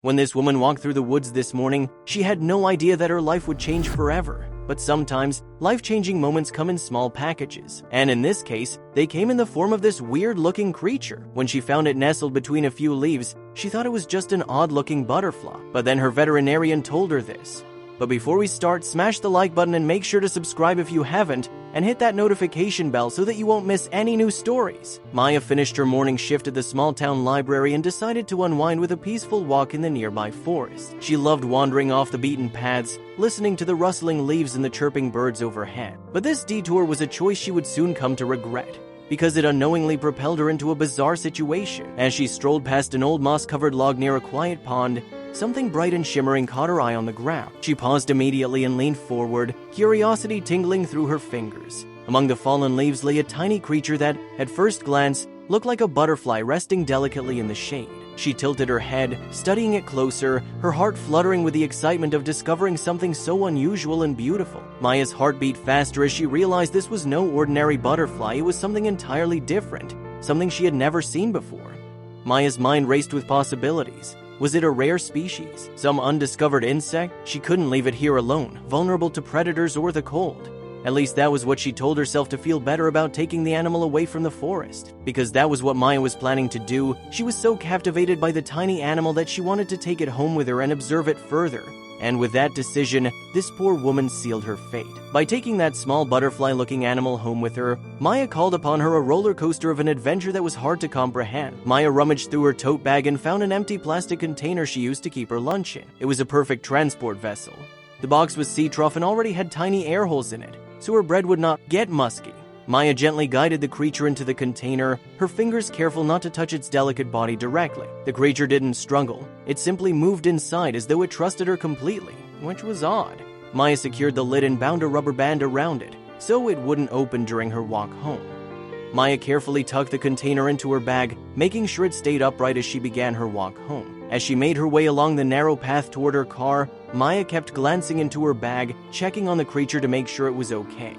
When this woman walked through the woods this morning, she had no idea that her life would change forever. But sometimes, life-changing moments come in small packages. And in this case, they came in the form of this weird-looking creature. When she found it nestled between a few leaves, she thought it was just an odd-looking butterfly. But then her veterinarian told her this. But before we start, smash the like button and make sure to subscribe if you haven't, and hit that notification bell so that you won't miss any new stories. Maya finished her morning shift at the small-town library and decided to unwind with a peaceful walk in the nearby forest. She loved wandering off the beaten paths, listening to the rustling leaves and the chirping birds overhead. But this detour was a choice she would soon come to regret, because it unknowingly propelled her into a bizarre situation. As she strolled past an old moss-covered log near a quiet pond, something bright and shimmering caught her eye on the ground. She paused immediately and leaned forward, curiosity tingling through her fingers. Among the fallen leaves lay a tiny creature that, at first glance, looked like a butterfly resting delicately in the shade. She tilted her head, studying it closer, her heart fluttering with the excitement of discovering something so unusual and beautiful. Maya's heart beat faster as she realized this was no ordinary butterfly. It was something entirely different, something she had never seen before. Maya's mind raced with possibilities. Was it a rare species? Some undiscovered insect? She couldn't leave it here alone, vulnerable to predators or the cold. At least that was what she told herself to feel better about taking the animal away from the forest. Because that was what Maya was planning to do, she was so captivated by the tiny animal that she wanted to take it home with her and observe it further. And with that decision, this poor woman sealed her fate. By taking that small butterfly-looking animal home with her, Maya called upon her a roller coaster of an adventure that was hard to comprehend. Maya rummaged through her tote bag and found an empty plastic container she used to keep her lunch in. It was a perfect transport vessel. The box was sea-trough and already had tiny air holes in it, so her bread would not get musky. Maya gently guided the creature into the container, her fingers careful not to touch its delicate body directly. The creature didn't struggle. It simply moved inside as though it trusted her completely, which was odd. Maya secured the lid and bound a rubber band around it, so it wouldn't open during her walk home. Maya carefully tucked the container into her bag, making sure it stayed upright as she began her walk home. As she made her way along the narrow path toward her car, Maya kept glancing into her bag, checking on the creature to make sure it was okay.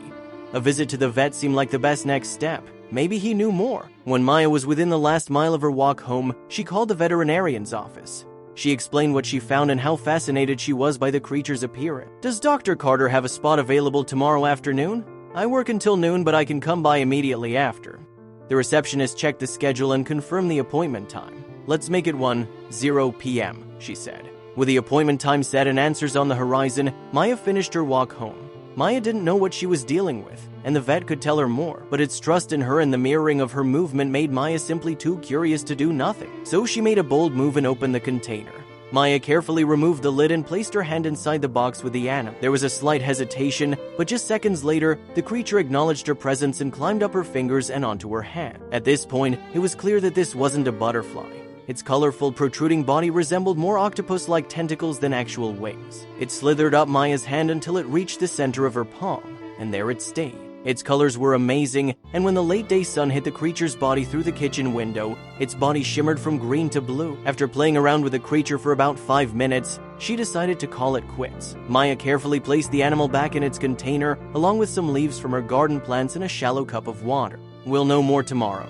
A visit to the vet seemed like the best next step. Maybe he knew more. When Maya was within the last mile of her walk home, she called the veterinarian's office. She explained what she found and how fascinated she was by the creature's appearance. "Does Dr. Carter have a spot available tomorrow afternoon? I work until noon, but I can come by immediately after." The receptionist checked the schedule and confirmed the appointment time. "Let's make it 1:00 p.m., she said. With the appointment time set and answers on the horizon, Maya finished her walk home. Maya didn't know what she was dealing with, and the vet could tell her more, but its trust in her and the mirroring of her movement made Maya simply too curious to do nothing. So she made a bold move and opened the container. Maya carefully removed the lid and placed her hand inside the box with the animal. There was a slight hesitation, but just seconds later, the creature acknowledged her presence and climbed up her fingers and onto her hand. At this point, it was clear that this wasn't a butterfly. Its colorful, protruding body resembled more octopus-like tentacles than actual wings. It slithered up Maya's hand until it reached the center of her palm, and there it stayed. Its colors were amazing, and when the late-day sun hit the creature's body through the kitchen window, its body shimmered from green to blue. After playing around with the creature for about 5 minutes, she decided to call it quits. Maya carefully placed the animal back in its container, along with some leaves from her garden plants and a shallow cup of water. We'll know more tomorrow.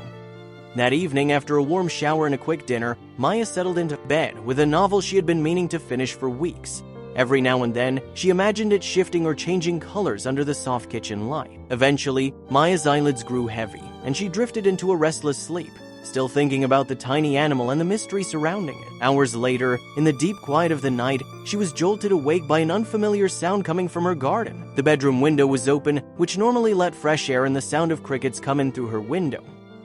That evening, after a warm shower and a quick dinner, Maya settled into bed with a novel she had been meaning to finish for weeks. Every now and then, she imagined it shifting or changing colors under the soft kitchen light. Eventually, Maya's eyelids grew heavy, and she drifted into a restless sleep, still thinking about the tiny animal and the mystery surrounding it. Hours later, in the deep quiet of the night, she was jolted awake by an unfamiliar sound coming from her garden. The bedroom window was open, which normally let fresh air and the sound of crickets come in through her window.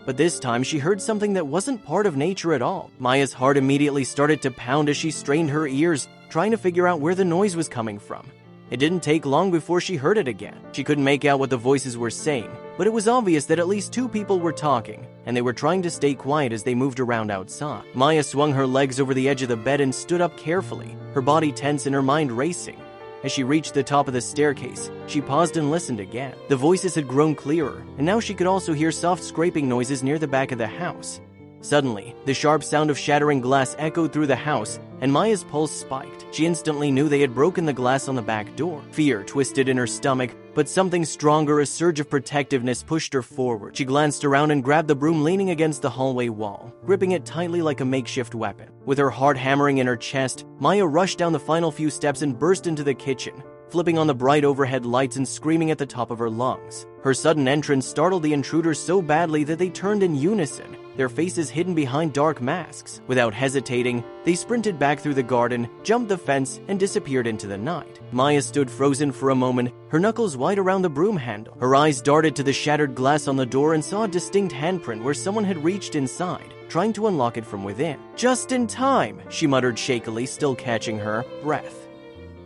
But this time, she heard something that wasn't part of nature at all. Maya's heart immediately started to pound as she strained her ears, trying to figure out where the noise was coming from. It didn't take long before she heard it again. She couldn't make out what the voices were saying, but it was obvious that at least 2 people were talking, and they were trying to stay quiet as they moved around outside. Maya swung her legs over the edge of the bed and stood up carefully, her body tense and her mind racing. As she reached the top of the staircase, she paused and listened again. The voices had grown clearer, and now she could also hear soft scraping noises near the back of the house. Suddenly, the sharp sound of shattering glass echoed through the house, and Maya's pulse spiked. She instantly knew they had broken the glass on the back door. Fear twisted in her stomach, But something stronger, a surge of protectiveness, pushed her forward. She glanced around and grabbed the broom leaning against the hallway wall, gripping it tightly like a makeshift weapon. With her heart hammering in her chest, Maya rushed down the final few steps and burst into the kitchen, flipping on the bright overhead lights and screaming at the top of her lungs. Her sudden entrance startled the intruders so badly that they turned in unison, their faces hidden behind dark masks. Without hesitating, they sprinted back through the garden, jumped the fence, and disappeared into the night. Maya stood frozen for a moment, her knuckles white around the broom handle. Her eyes darted to the shattered glass on the door and saw a distinct handprint where someone had reached inside, trying to unlock it from within. "Just in time," she muttered shakily, still catching her breath.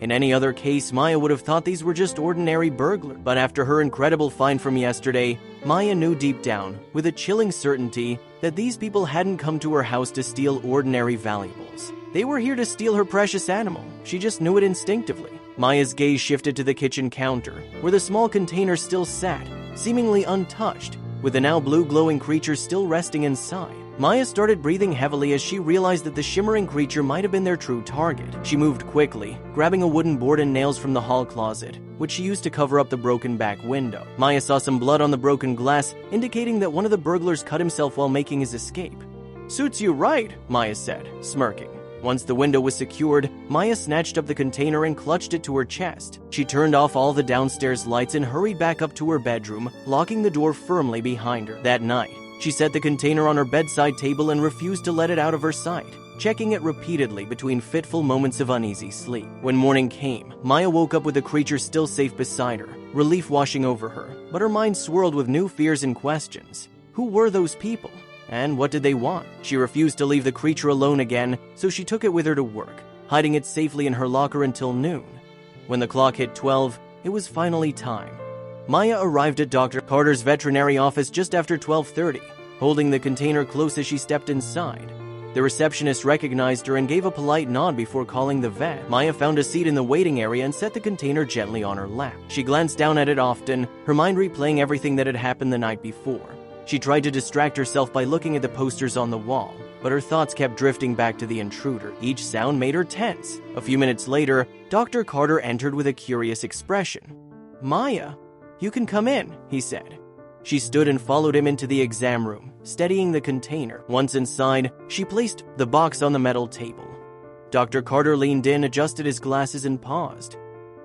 In any other case, Maya would have thought these were just ordinary burglars. But after her incredible find from yesterday, Maya knew deep down, with a chilling certainty, that these people hadn't come to her house to steal ordinary valuables. They were here to steal her precious animal. She just knew it instinctively. Maya's gaze shifted to the kitchen counter, where the small container still sat, seemingly untouched, with the now blue glowing creature still resting inside. Maya started breathing heavily as she realized that the shimmering creature might have been their true target. She moved quickly, grabbing a wooden board and nails from the hall closet, which she used to cover up the broken back window. Maya saw some blood on the broken glass, indicating that one of the burglars cut himself while making his escape. "Suits you right," Maya said, smirking. Once the window was secured, Maya snatched up the container and clutched it to her chest. She turned off all the downstairs lights and hurried back up to her bedroom, locking the door firmly behind her. That night, she set the container on her bedside table and refused to let it out of her sight, checking it repeatedly between fitful moments of uneasy sleep. When morning came, Maya woke up with the creature still safe beside her, relief washing over her, but her mind swirled with new fears and questions. Who were those people? And what did they want? She refused to leave the creature alone again, so she took it with her to work, hiding it safely in her locker until noon. When the clock hit 12, it was finally time. Maya arrived at Dr. Carter's veterinary office just after 12:30, holding the container close as she stepped inside. The receptionist recognized her and gave a polite nod before calling the vet. Maya found a seat in the waiting area and set the container gently on her lap. She glanced down at it often, her mind replaying everything that had happened the night before. She tried to distract herself by looking at the posters on the wall, but her thoughts kept drifting back to the intruder. Each sound made her tense. A few minutes later, Dr. Carter entered with a curious expression. "Maya, you can come in," he said. She stood and followed him into the exam room, steadying the container. Once inside, she placed the box on the metal table. Dr. Carter leaned in, adjusted his glasses, and paused.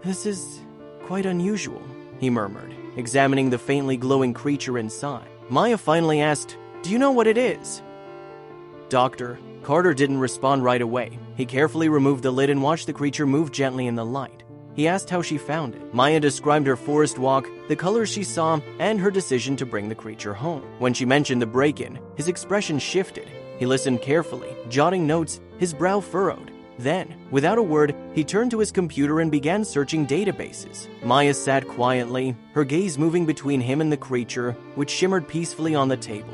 "This is quite unusual," he murmured, examining the faintly glowing creature inside. Maya finally asked, "Do you know what it is?" Dr. Carter didn't respond right away. He carefully removed the lid and watched the creature move gently in the light. He asked how she found it. Maya described her forest walk, the colors she saw, and her decision to bring the creature home. When she mentioned the break-in, his expression shifted. He listened carefully, jotting notes, his brow furrowed. Then, without a word, he turned to his computer and began searching databases. Maya sat quietly, her gaze moving between him and the creature, which shimmered peacefully on the table.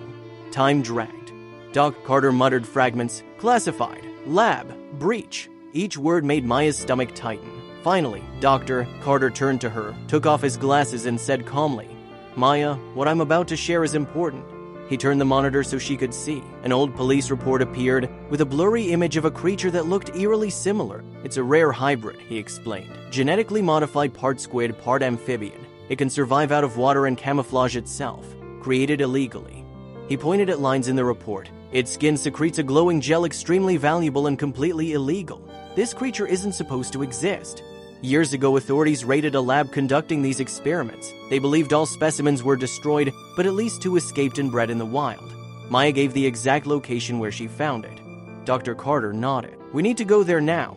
Time dragged. Doc Carter muttered fragments, classified, lab, breach. Each word made Maya's stomach tighten. Finally, Dr. Carter turned to her, took off his glasses, and said calmly, "Maya, what I'm about to share is important." He turned the monitor so she could see. An old police report appeared, with a blurry image of a creature that looked eerily similar. "It's a rare hybrid," he explained. "Genetically modified, part squid, part amphibian. It can survive out of water and camouflage itself. Created illegally." He pointed at lines in the report. "Its skin secretes a glowing gel extremely valuable and completely illegal. This creature isn't supposed to exist." Years ago, authorities raided a lab conducting these experiments. They believed all specimens were destroyed, but at least 2 escaped and bred in the wild. Maya gave the exact location where she found it. Dr. Carter nodded. "We need to go there now."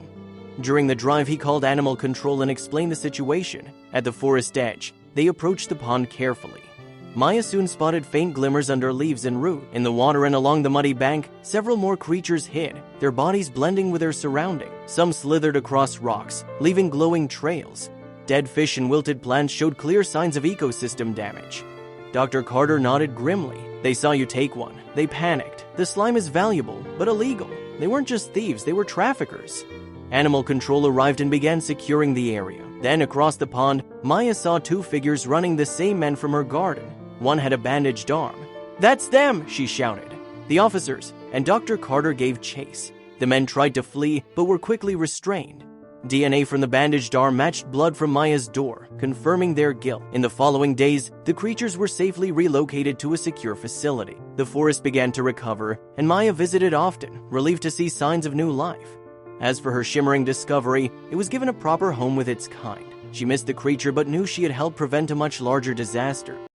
During the drive, he called animal control and explained the situation. At the forest edge, they approached the pond carefully. Maya soon spotted faint glimmers under leaves and root. In the water and along the muddy bank, several more creatures hid, their bodies blending with their surroundings. Some slithered across rocks, leaving glowing trails. Dead fish and wilted plants showed clear signs of ecosystem damage. Dr. Carter nodded grimly. "They saw you take one. They panicked. The slime is valuable, but illegal. They weren't just thieves, they were traffickers." Animal control arrived and began securing the area. Then, across the pond, Maya saw 2 figures running, the same men from her garden. One had a bandaged arm. "That's them!" she shouted. The officers and Dr. Carter gave chase. The men tried to flee, but were quickly restrained. DNA from the bandaged arm matched blood from Maya's door, confirming their guilt. In the following days, the creatures were safely relocated to a secure facility. The forest began to recover, and Maya visited often, relieved to see signs of new life. As for her shimmering discovery, it was given a proper home with its kind. She missed the creature but knew she had helped prevent a much larger disaster.